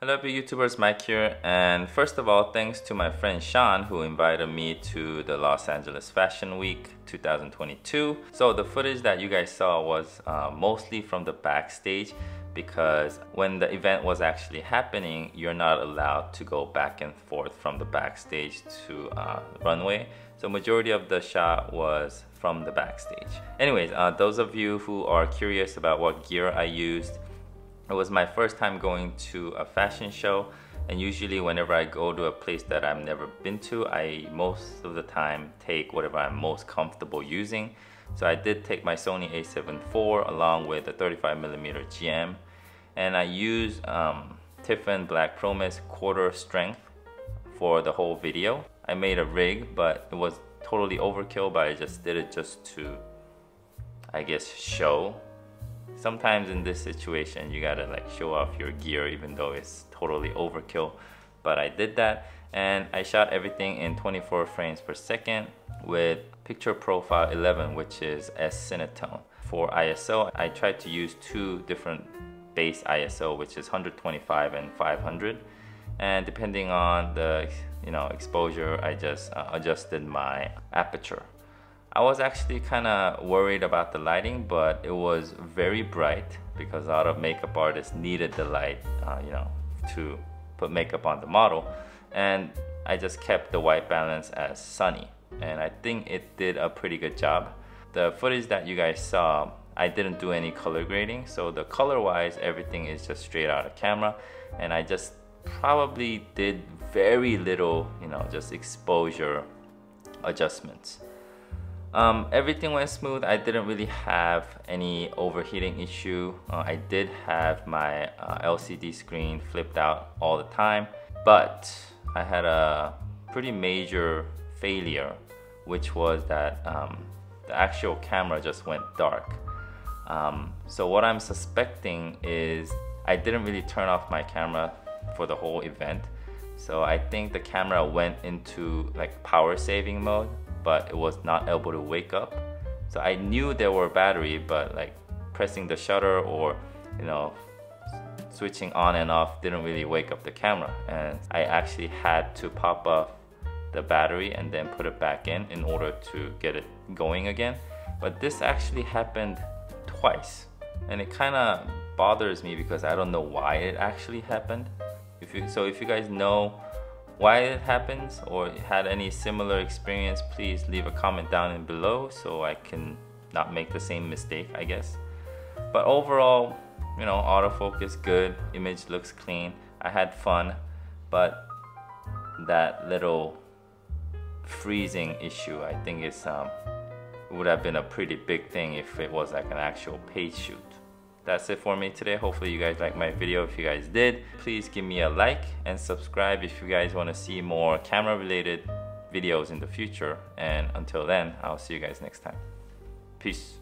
Hello YouTubers, Mike here, and first of all, thanks to my friend Sean who invited me to the Los Angeles Fashion Week 2022. So the footage that you guys saw was mostly from the backstage, because when the event was actually happening, you're not allowed to go back and forth from the backstage to the runway. So majority of the shot was from the backstage. Anyways, those of you who are curious about what gear I used, it was my first time going to a fashion show, and usually whenever I go to a place that I've never been to, I most of the time take whatever I'm most comfortable using. So I did take my Sony A7 IV along with a 35mm GM, and I used Tiffin Black Promise quarter strength for the whole video. I made a rig, but it was totally overkill, but I just did it just to, I guess, show. Sometimes in this situation you gotta like show off your gear even though it's totally overkill, but I did that, and I shot everything in 24 frames per second with picture profile 11, which is S-CINETONE. For ISO, I tried to use two different base ISO, which is 125 and 500, and depending on the exposure, I just adjusted my aperture. I was actually kind of worried about the lighting, but it was very bright because a lot of makeup artists needed the light, to put makeup on the model. And I just kept the white balance as sunny, and I think it did a pretty good job. The footage that you guys saw, I didn't do any color grading, so the color-wise, everything is just straight out of camera, and I just probably did very little, just exposure adjustments. Everything went smooth. I didn't really have any overheating issue. I did have my LCD screen flipped out all the time, but I had a pretty major failure, which was that the actual camera just went dark. So what I'm suspecting is I didn't really turn off my camera for the whole event. So I think the camera went into like power saving mode, but it was not able to wake up. So I knew there were battery, but like pressing the shutter or switching on and off didn't really wake up the camera, and I actually had to pop off the battery and then put it back in order to get it going again. But this actually happened twice, and it kind of bothers me because I don't know why it actually happened. If you guys know why it happens or had any similar experience, please leave a comment down in below so I can not make the same mistake, I guess. But overall, autofocus good, image looks clean, I had fun, but that little freezing issue, I think it would have been a pretty big thing if it was like an actual paid shoot. That's it for me today. Hopefully you guys liked my video. If you guys did, please give me a like and subscribe if you guys want to see more camera related videos in the future. And until then, I'll see you guys next time. Peace.